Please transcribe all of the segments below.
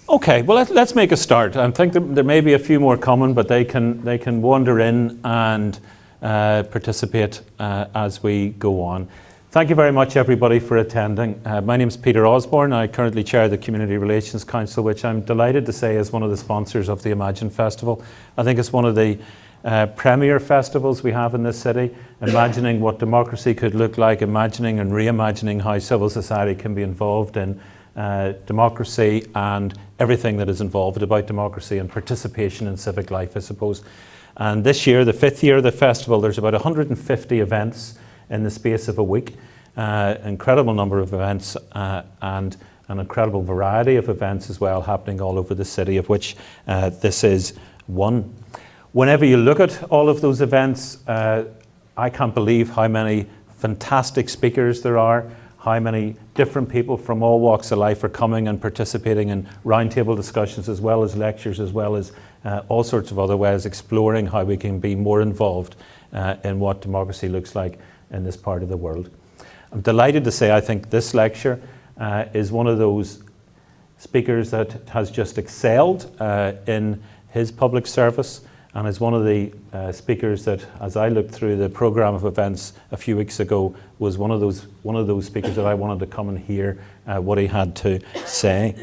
Okay, well let's make a start. I think there may be a few more coming, but they can wander in and participate as we go on. Thank you very much, everybody, for attending. My name is Peter Osborne. I currently chair the Community Relations Council, which I'm delighted to say is one of the sponsors of the Imagine Festival. I think it's one of the premier festivals we have in this city, imagining what democracy could look like, imagining and reimagining how civil society can be involved in democracy and everything that is involved about democracy and participation in civic life, I suppose. And this year, the 5th year of the festival, there's about 150 events in the space of a week. Incredible number of events and an incredible variety of events as well happening all over the city, of which this is one. Whenever you look at all of those events, I can't believe how many fantastic speakers there are, how many different people from all walks of life are coming and participating in roundtable discussions, as well as lectures, as well as all sorts of other ways, exploring how we can be more involved in what democracy looks like in this part of the world. I'm delighted to say I think this lecture is one of those speakers that has just excelled in his public service, and is one of the speakers that, as I looked through the programme of events a few weeks ago, was one of those speakers that I wanted to come and hear what he had to say.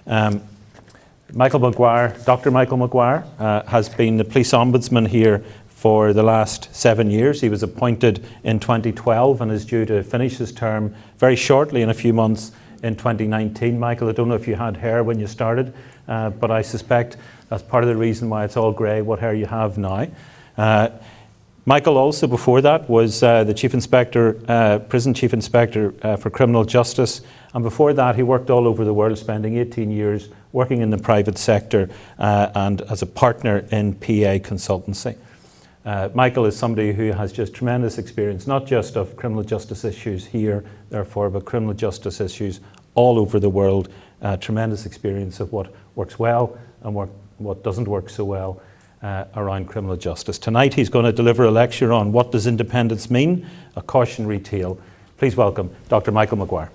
Michael Maguire, Dr. Michael Maguire, has been the police ombudsman here for the last 7 years. He was appointed in 2012 and is due to finish his term very shortly, in a few months, in 2019. Michael, I don't know if you had hair when you started, but I suspect that's part of the reason why it's all grey, what hair you have now. Michael also, before that, was the Chief Inspector, Prison Chief Inspector for Criminal Justice, and before that he worked all over the world, spending 18 years working in the private sector and as a partner in PA consultancy. Michael is somebody who has just tremendous experience, not just of criminal justice issues here, therefore, but criminal justice issues all over the world. Tremendous experience of what works well and what doesn't work so well around criminal justice. Tonight he's going to deliver a lecture on what does independence mean, a cautionary tale. Please welcome Dr. Michael Maguire.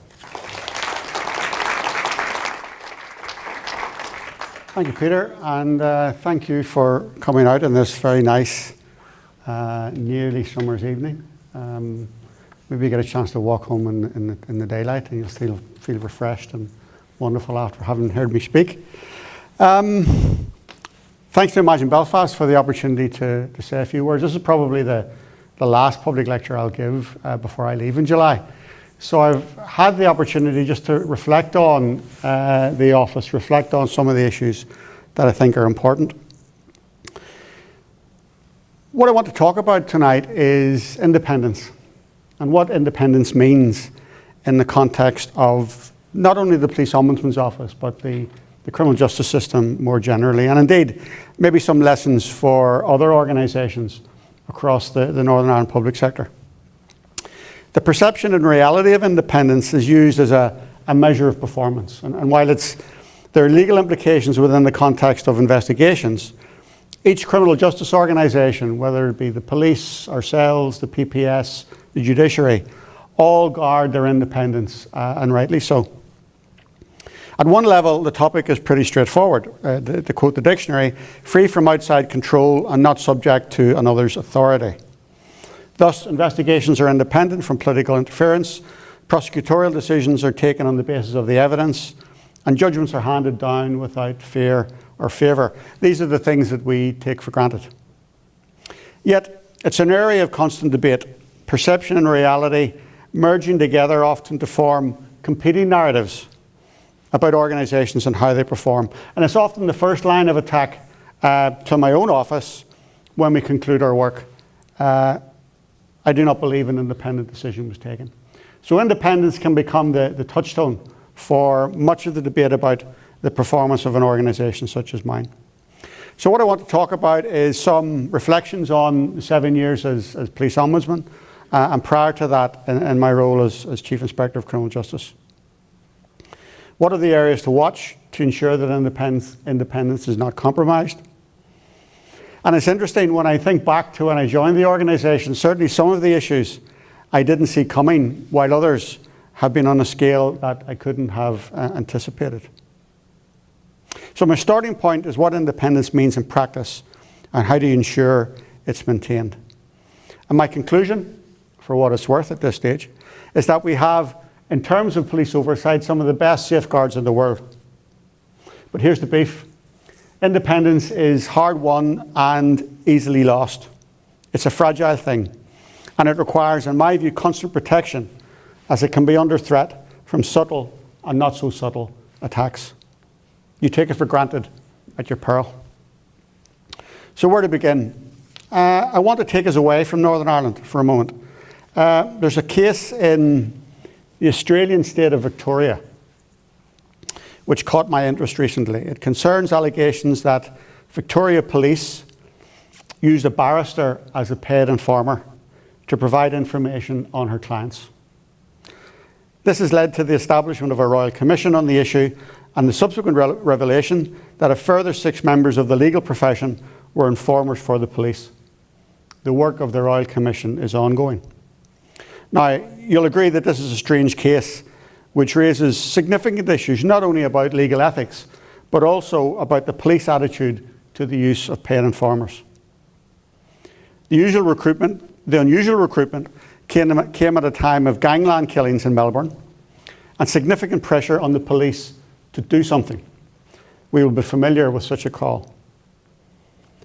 Thank you, Peter, and thank you for coming out on this very nice nearly summer's evening. Maybe you get a chance to walk home in the daylight and you'll still feel refreshed and wonderful after having heard me speak. Thanks to Imagine Belfast for the opportunity to say a few words. This is probably the last public lecture I'll give before I leave in July. So I've had the opportunity just to reflect on the office, reflect on some of the issues that I think are important. What I want to talk about tonight is independence and what independence means in the context of not only the Police Ombudsman's Office, but the criminal justice system more generally, and indeed maybe some lessons for other organisations across the Northern Ireland public sector. The perception and reality of independence is used as a measure of performance, and while there are legal implications within the context of investigations, each criminal justice organisation, whether it be the police, ourselves, the PPS, the judiciary, all guard their independence, and rightly so. At one level, the topic is pretty straightforward. To quote the dictionary, free from outside control and not subject to another's authority. Thus, investigations are independent from political interference, prosecutorial decisions are taken on the basis of the evidence, and judgments are handed down without fear or favour. These are the things that we take for granted. Yet, it's an area of constant debate. Perception and reality merging together often to form competing narratives about organisations and how they perform. And it's often the first line of attack to my own office when we conclude our work. I do not believe an independent decision was taken. So independence can become the touchstone for much of the debate about the performance of an organisation such as mine. So what I want to talk about is some reflections on 7 years as Police Ombudsman, and prior to that in my role as Chief Inspector of Criminal Justice. What are the areas to watch to ensure that independence is not compromised? And it's interesting when I think back to when I joined the organisation, certainly some of the issues I didn't see coming, while others have been on a scale that I couldn't have anticipated. So my starting point is what independence means in practice and how do you ensure it's maintained. And my conclusion, for what it's worth at this stage, is that we have, in terms of police oversight, some of the best safeguards in the world. But here's the beef. Independence is hard won and easily lost. It's a fragile thing, and it requires, in my view, constant protection, as it can be under threat from subtle and not so subtle attacks. You take it for granted at your peril. So where to begin? I want to take us away from Northern Ireland for a moment. There's a case in the Australian state of Victoria which caught my interest recently. It concerns allegations that Victoria Police used a barrister as a paid informer to provide information on her clients. This has led to the establishment of a Royal Commission on the issue and the subsequent revelation that a further 6 members of the legal profession were informers for the police. The work of the Royal Commission is ongoing. Now, you'll agree that this is a strange case which raises significant issues, not only about legal ethics, but also about the police attitude to the use of paid informers. The unusual recruitment came at a time of gangland killings in Melbourne and significant pressure on the police to do something. We will be familiar with such a call.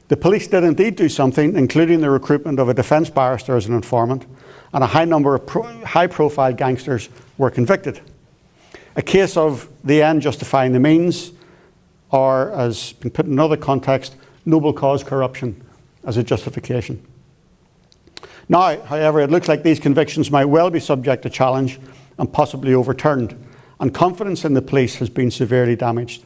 The police did indeed do something, including the recruitment of a defence barrister as an informant, and a high number of high-profile gangsters were convicted. A case of the end justifying the means, or, as been put in another context, noble cause corruption as a justification. Now, however, it looks like these convictions might well be subject to challenge and possibly overturned, and confidence in the police has been severely damaged.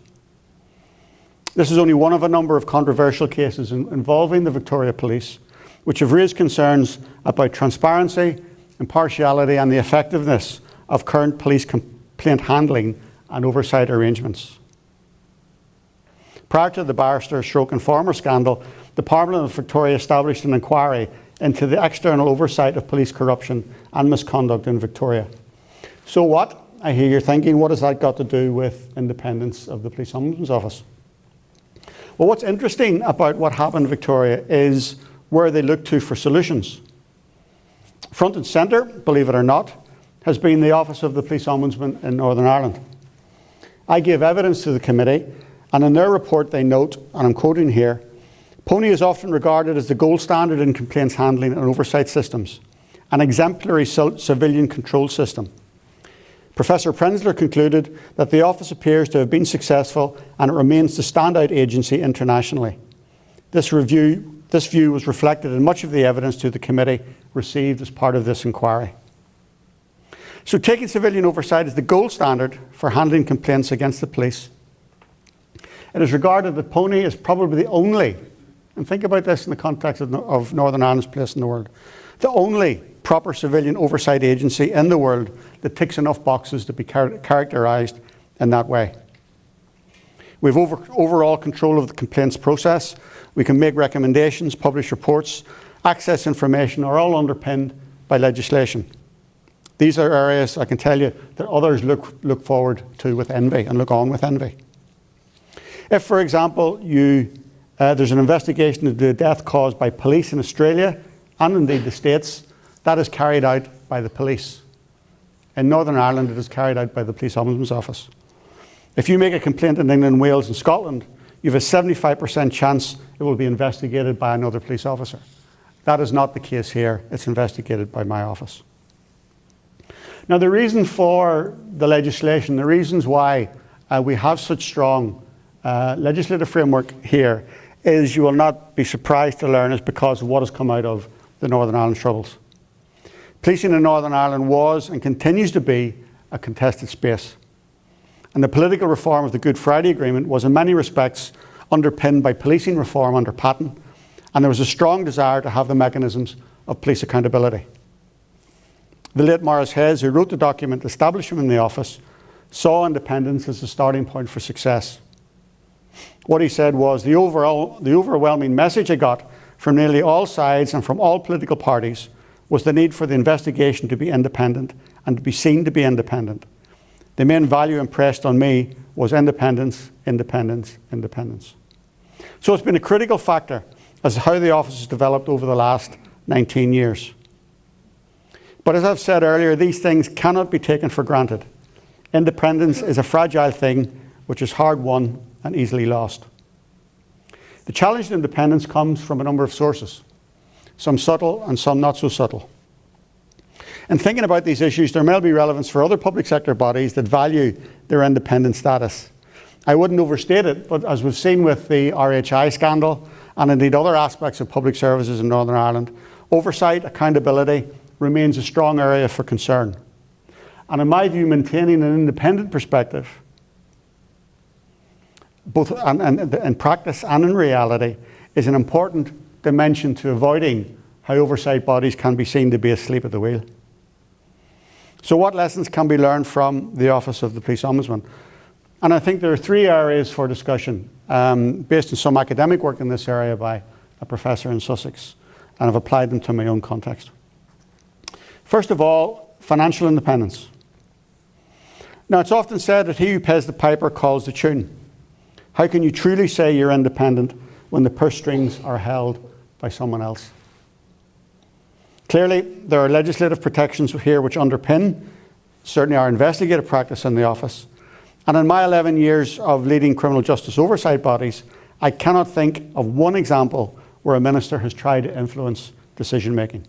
This is only one of a number of controversial cases involving the Victoria Police, which have raised concerns about transparency, impartiality, and the effectiveness of current police complaint handling and oversight arrangements. Prior to the barrister/informer scandal, the Parliament of Victoria established an inquiry into the external oversight of police corruption and misconduct in Victoria. So what? I hear you're thinking, what has that got to do with independence of the Police Ombudsman's Office? Well, what's interesting about what happened in Victoria is where they look to for solutions. Front and centre, believe it or not, has been the Office of the Police Ombudsman in Northern Ireland. I gave evidence to the committee, and in their report they note, and I'm quoting here, PONI is often regarded as the gold standard in complaints handling and oversight systems, an exemplary civilian control system. Professor Prenzler concluded that the office appears to have been successful and it remains the standout agency internationally. This view was reflected in much of the evidence to the committee received as part of this inquiry. So taking civilian oversight as the gold standard for handling complaints against the police, it is regarded that PONI is probably the only, and think about this in the context of Northern Ireland's place in the world, the only proper civilian oversight agency in the world that ticks enough boxes to be characterised in that way. We have overall control of the complaints process. We can make recommendations, publish reports, access information, are all underpinned by legislation. These are areas, I can tell you, that others look forward to with envy and look on with envy. If, for example, there's an investigation into the death caused by police in Australia, and indeed the States, that is carried out by the police. In Northern Ireland, it is carried out by the Police Ombudsman's Office. If you make a complaint in England, Wales and Scotland, you have a 75% chance it will be investigated by another police officer. That is not the case here. It's investigated by my office. Now, the reason for the legislation, the reasons why we have such strong legislative framework here is, you will not be surprised to learn, is because of what has come out of the Northern Ireland Troubles. Policing in Northern Ireland was and continues to be a contested space. And the political reform of the Good Friday Agreement was in many respects underpinned by policing reform under Patton, and there was a strong desire to have the mechanisms of police accountability. The late Maurice Hayes, who wrote the document establishing him in the office, saw independence as the starting point for success. What he said was, the overwhelming message I got from nearly all sides and from all political parties was the need for the investigation to be independent and to be seen to be independent. The main value impressed on me was independence, independence, independence. So it's been a critical factor as to how the office has developed over the last 19 years. But as I've said earlier, these things cannot be taken for granted. Independence is a fragile thing which is hard won and easily lost. The challenge to independence comes from a number of sources, some subtle and some not so subtle. In thinking about these issues, there may be relevance for other public sector bodies that value their independent status. I wouldn't overstate it, but as we've seen with the RHI scandal and indeed other aspects of public services in Northern Ireland, oversight, accountability remains a strong area for concern. And in my view, maintaining an independent perspective, both in practice and in reality, is an important dimension to avoiding how oversight bodies can be seen to be asleep at the wheel. So what lessons can be learned from the Office of the Police Ombudsman? And I think there are three areas for discussion, based on some academic work in this area by a professor in Sussex, and I've applied them to my own context. First of all, financial independence. Now, it's often said that he who pays the piper calls the tune. How can you truly say you're independent when the purse strings are held by someone else? Clearly, there are legislative protections here which underpin certainly our investigative practice in the office. And in my 11 years of leading criminal justice oversight bodies, I cannot think of one example where a minister has tried to influence decision making.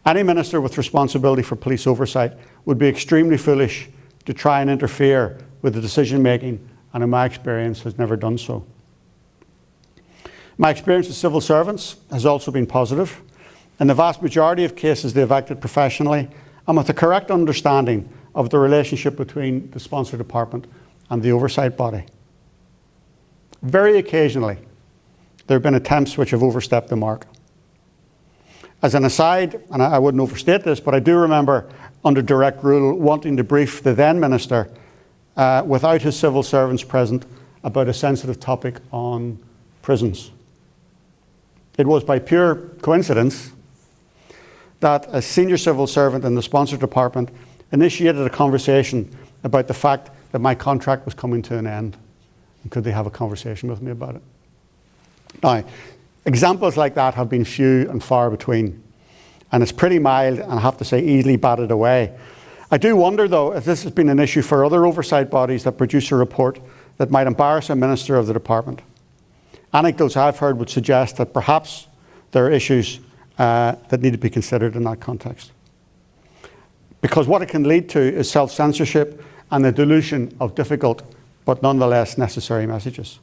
Any minister with responsibility for police oversight would be extremely foolish to try and interfere with the decision making, and in my experience has never done so. My experience with civil servants has also been positive. In the vast majority of cases, they've acted professionally and with a correct understanding of the relationship between the sponsor department and the oversight body. Very occasionally, there have been attempts which have overstepped the mark. As an aside, and I wouldn't overstate this, but I do remember under direct rule wanting to brief the then minister without his civil servants present about a sensitive topic on prisons. It was by pure coincidence that a senior civil servant in the sponsor department initiated a conversation about the fact that my contract was coming to an end. And could they have a conversation with me about it? Now, examples like that have been few and far between. And it's pretty mild, and I have to say easily batted away. I do wonder, though, if this has been an issue for other oversight bodies that produce a report that might embarrass a minister of the department. Anecdotes I've heard would suggest that perhaps there are issues that need to be considered in that context. Because what it can lead to is self-censorship and the dilution of difficult but nonetheless necessary messages.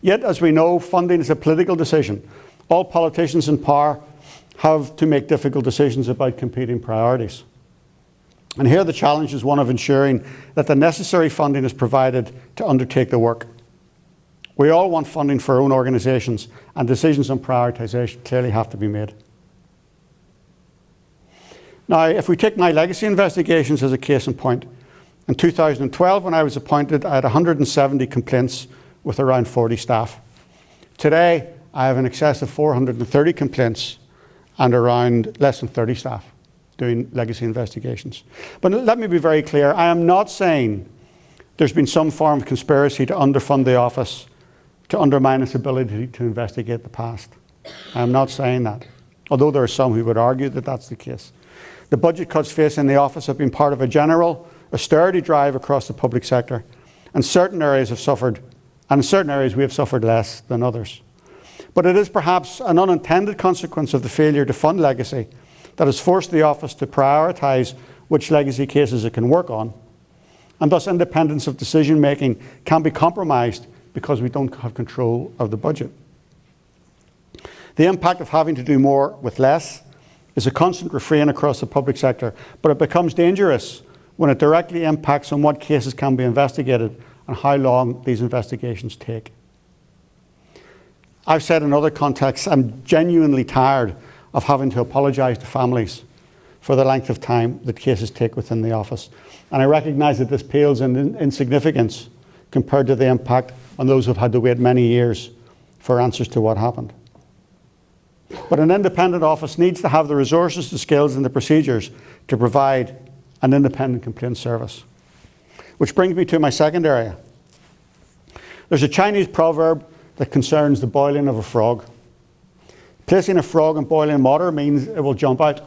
Yet, as we know, funding is a political decision. All politicians in power have to make difficult decisions about competing priorities. And here the challenge is one of ensuring that the necessary funding is provided to undertake the work. We all want funding for our own organisations, and decisions on prioritisation clearly have to be made. Now, if we take my legacy investigations as a case in point, in 2012 when I was appointed, I had 170 complaints with around 40 staff. Today, I have in excess of 430 complaints and around less than 30 staff doing legacy investigations. But let me be very clear, I am not saying there's been some form of conspiracy to underfund the office to undermine its ability to investigate the past. I am not saying that, although there are some who would argue that that's the case. The budget cuts facing the office have been part of a general austerity drive across the public sector, and certain areas have suffered, and in certain areas we have suffered less than others. But it is perhaps an unintended consequence of the failure to fund legacy that has forced the office to prioritise which legacy cases it can work on, and thus independence of decision making can be compromised because we don't have control of the budget. The impact of having to do more with less is a constant refrain across the public sector, but it becomes dangerous when it directly impacts on what cases can be investigated and how long these investigations take. I've said in other contexts, I'm genuinely tired of having to apologise to families for the length of time that cases take within the office. And I recognise that this pales in insignificance compared to the impact on those who've had to wait many years for answers to what happened. But an independent office needs to have the resources, the skills and the procedures to provide and independent complaint service. Which brings me to my second area. There's a Chinese proverb that concerns the boiling of a frog. Placing a frog in boiling water means it will jump out.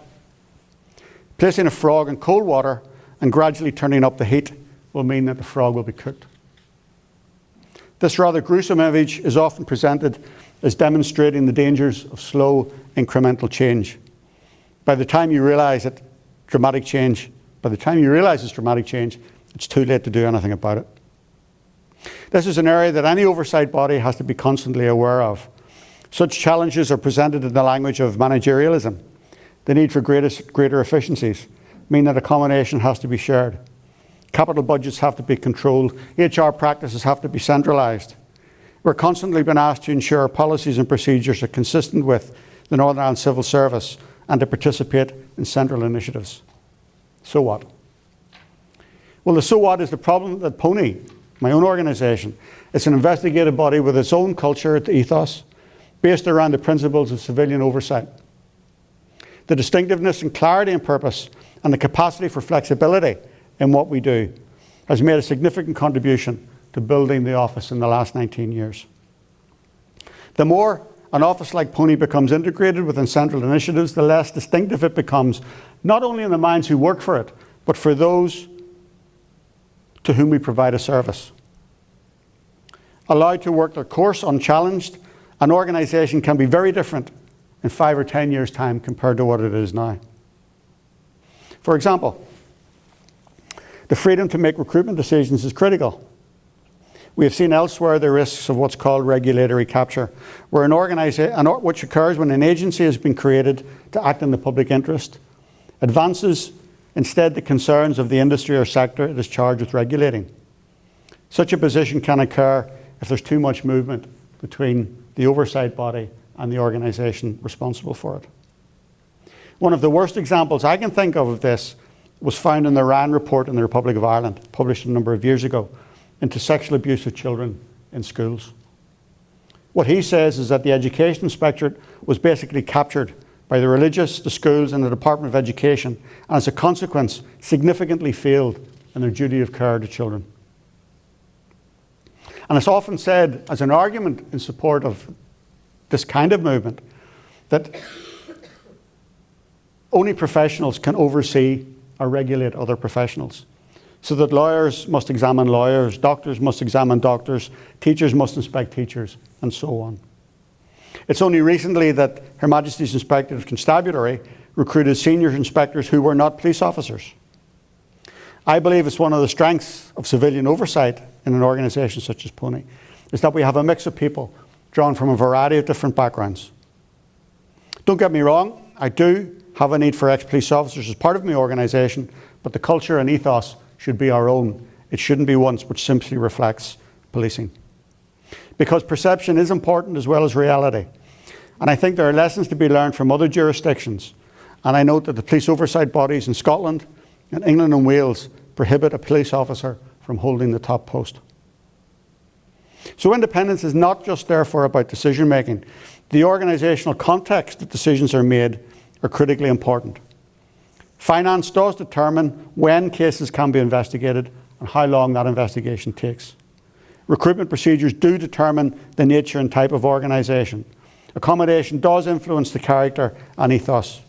Placing a frog in cold water and gradually turning up the heat will mean that the frog will be cooked. This rather gruesome image is often presented as demonstrating the dangers of slow incremental change. By the time you realise it's dramatic change, it's too late to do anything about it. This is an area that any oversight body has to be constantly aware of. Such challenges are presented in the language of managerialism. The need for greater efficiencies mean that accommodation has to be shared. Capital budgets have to be controlled. HR practices have to be centralised. We're constantly being asked to ensure our policies and procedures are consistent with the Northern Ireland Civil Service and to participate in central initiatives. So what? Well, the so what is the problem that Pony, my own organisation, is an investigative body with its own culture, its ethos, based around the principles of civilian oversight. The distinctiveness and clarity in purpose and the capacity for flexibility in what we do has made a significant contribution to building the office in the last 19 years. The more an office like Pony becomes integrated within central initiatives, the less distinctive it becomes, not only in the minds who work for it, but for those to whom we provide a service. Allowed to work their course unchallenged, an organisation can be very different in 5 or 10 years' time compared to what it is now. For example, the freedom to make recruitment decisions is critical. We have seen elsewhere the risks of what's called regulatory capture, where which occurs when an agency has been created to act in the public interest, advances instead the concerns of the industry or sector it is charged with regulating. Such a position can occur if there's too much movement between the oversight body and the organisation responsible for it. One of the worst examples I can think of this was found in the Ryan report in the Republic of Ireland, published a number of years ago, into sexual abuse of children in schools. What he says is that the Education Inspectorate was basically captured by the religious, the schools and the Department of Education, and as a consequence significantly failed in their duty of care to children. And it's often said as an argument in support of this kind of movement that only professionals can oversee or regulate other professionals. So that lawyers must examine lawyers, doctors must examine doctors, teachers must inspect teachers, and so on. It's only recently that Her Majesty's Inspectorate of Constabulary recruited senior inspectors who were not police officers. I believe it's one of the strengths of civilian oversight in an organisation such as Pony, is that we have a mix of people drawn from a variety of different backgrounds. Don't get me wrong, I do have a need for ex-police officers as part of my organisation, but the culture and ethos should be our own. It shouldn't be one which simply reflects policing. Because perception is important as well as reality. And I think there are lessons to be learned from other jurisdictions. And I note that the police oversight bodies in Scotland and England and Wales prohibit a police officer from holding the top post. So independence is not just therefore about decision making. The organisational context that decisions are made are critically important. Finance does determine when cases can be investigated and how long that investigation takes. Recruitment procedures do determine the nature and type of organisation. Accommodation does influence the character and ethos.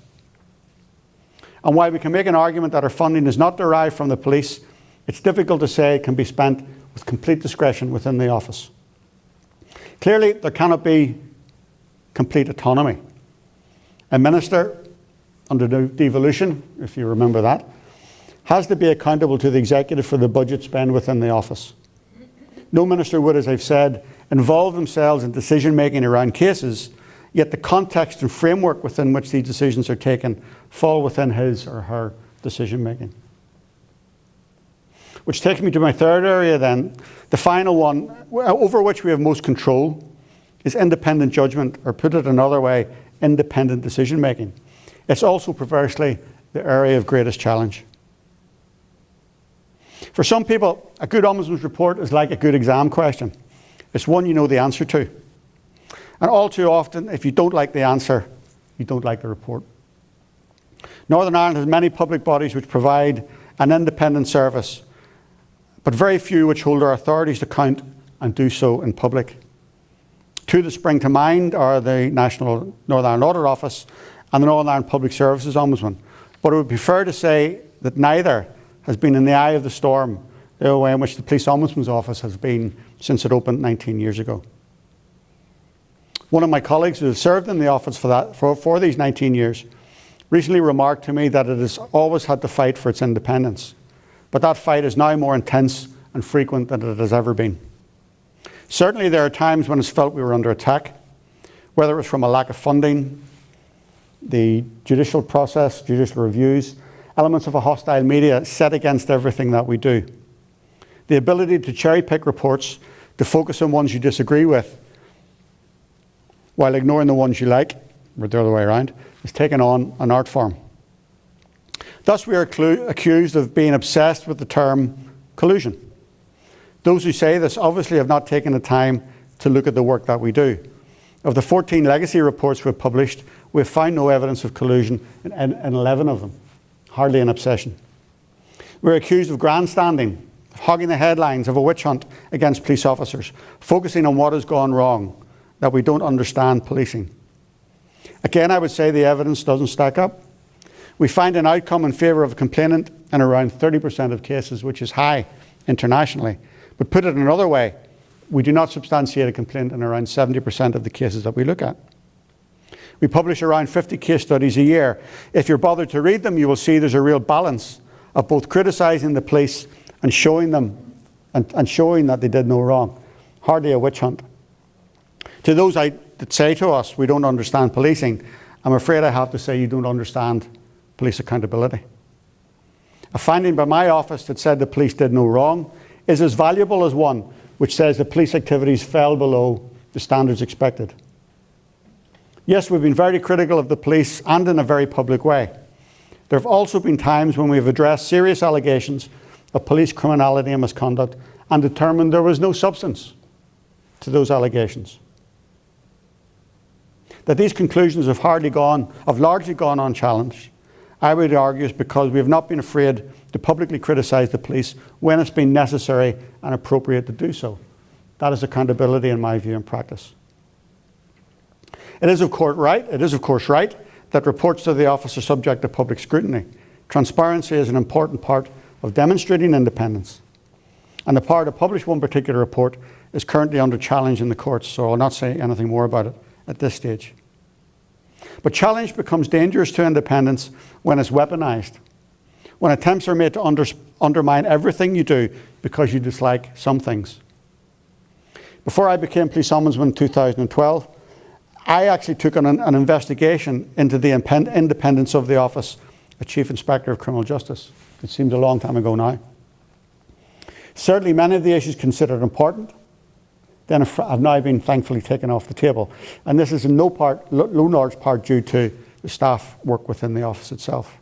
And while we can make an argument that our funding is not derived from the police, it's difficult to say it can be spent with complete discretion within the office. Clearly, there cannot be complete autonomy. A minister, under devolution, if you remember that, has to be accountable to the executive for the budget spend within the office. No minister would, as I've said, involve themselves in decision making around cases, yet the context and framework within which these decisions are taken fall within his or her decision making. Which takes me to my third area then. The final one, over which we have most control, is independent judgment, or put it another way, independent decision making. It's also perversely the area of greatest challenge. For some people, a good Ombudsman's report is like a good exam question. It's one you know the answer to. And all too often, if you don't like the answer, you don't like the report. Northern Ireland has many public bodies which provide an independent service, but very few which hold our authorities to account and do so in public. Two that spring to mind are the National Northern Ireland Audit Office and the Northern Ireland Public Services Ombudsman. But it would be fair to say that neither has been in the eye of the storm the way in which the Police Ombudsman's Office has been since it opened 19 years ago. One of my colleagues who has served in the office for these 19 years recently remarked to me that it has always had to fight for its independence, but that fight is now more intense and frequent than it has ever been. Certainly there are times when it's felt we were under attack, whether it was from a lack of funding, the judicial process, judicial reviews, elements of a hostile media set against everything that we do. The ability to cherry pick reports, to focus on ones you disagree with, while ignoring the ones you like, or the other way around, has taken on an art form. Thus we are accused of being obsessed with the term collusion. Those who say this obviously have not taken the time to look at the work that we do. Of the 14 legacy reports we've published, we've found no evidence of collusion in 11 of them. Hardly an obsession. We're accused of grandstanding, of hogging the headlines of a witch hunt against police officers, focusing on what has gone wrong, that we don't understand policing. Again, I would say the evidence doesn't stack up. We find an outcome in favour of a complainant in around 30% of cases, which is high internationally. But put it another way, we do not substantiate a complaint in around 70% of the cases that we look at. We publish around 50 case studies a year. If you're bothered to read them, you will see there's a real balance of both criticising the police and showing them and showing that they did no wrong. Hardly a witch hunt. To those that say to us, we don't understand policing, I'm afraid I have to say you don't understand police accountability. A finding by my office that said the police did no wrong is as valuable as one which says the police activities fell below the standards expected. Yes, we've been very critical of the police and in a very public way. There have also been times when we've addressed serious allegations of police criminality and misconduct and determined there was no substance to those allegations. That these conclusions have largely gone unchallenged, I would argue is because we have not been afraid to publicly criticise the police when it's been necessary and appropriate to do so. That is accountability in my view and practice. It is of course right that reports to the office are subject to public scrutiny. Transparency is an important part of demonstrating independence. And the power to publish one particular report is currently under challenge in the courts, so I'll not say anything more about it at this stage. But challenge becomes dangerous to independence when it's weaponised, when attempts are made to undermine everything you do because you dislike some things. Before I became Police Ombudsman in 2012, I actually took on an investigation into the independence of the Office of Chief Inspector of Criminal Justice. It seems a long time ago now. Certainly many of the issues considered important then have now been thankfully taken off the table. And this is in no large part due to the staff work within the office itself.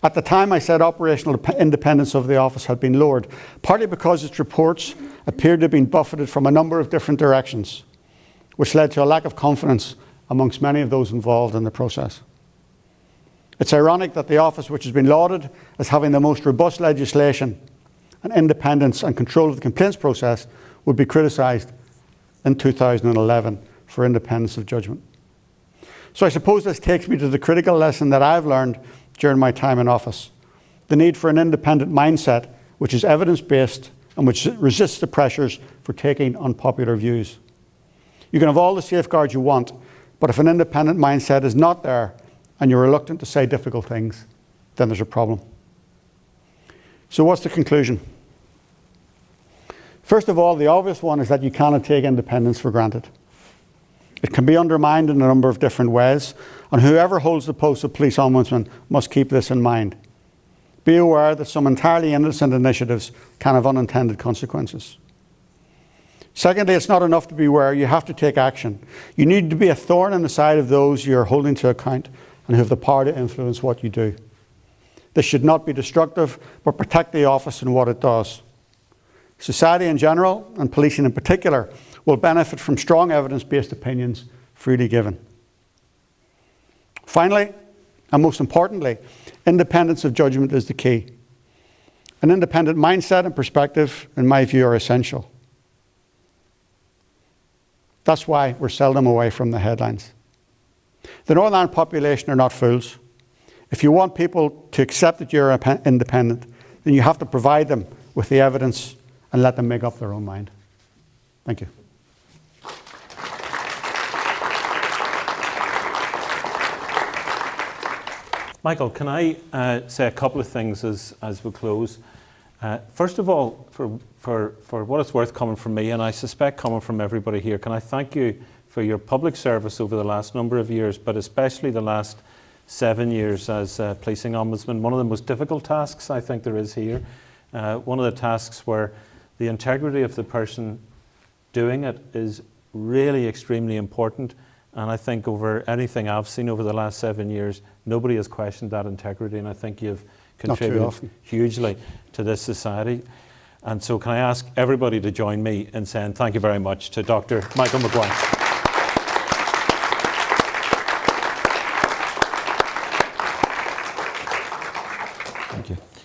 At the time I said operational independence of the office had been lowered, partly because its reports appeared to have been buffeted from a number of different directions, which led to a lack of confidence amongst many of those involved in the process. It's ironic that the office, which has been lauded as having the most robust legislation and independence and control of the complaints process, would be criticised in 2011 for independence of judgment. So I suppose this takes me to the critical lesson that I've learned during my time in office. The need for an independent mindset which is evidence-based and which resists the pressures for taking unpopular views. You can have all the safeguards you want, but if an independent mindset is not there and you're reluctant to say difficult things, then there's a problem. So what's the conclusion? First of all, the obvious one is that you cannot take independence for granted. It can be undermined in a number of different ways, and whoever holds the post of Police Ombudsman must keep this in mind. Be aware that some entirely innocent initiatives can have unintended consequences. Secondly, it's not enough to be aware, you have to take action. You need to be a thorn in the side of those you are holding to account and who have the power to influence what you do. This should not be destructive, but protect the office and what it does. Society in general, and policing in particular, will benefit from strong evidence-based opinions freely given. Finally, and most importantly, independence of judgment is the key. An independent mindset and perspective, in my view, are essential. That's why we're seldom away from the headlines. The Northern Ireland population are not fools. If you want people to accept that you're independent, then you have to provide them with the evidence and let them make up their own mind. Thank you. Michael, can I say a couple of things as we close? First of all, for what it's worth coming from me, and I suspect coming from everybody here, can I thank you for your public service over the last number of years, but especially the last 7 years as policing ombudsman. One of the most difficult tasks I think there is here. One of the tasks where the integrity of the person doing it is really extremely important. And I think over anything I've seen over the last 7 years, nobody has questioned that integrity, and I think you've contributed hugely to this society. And so can I ask everybody to join me in saying thank you very much to Dr. Michael Maguire.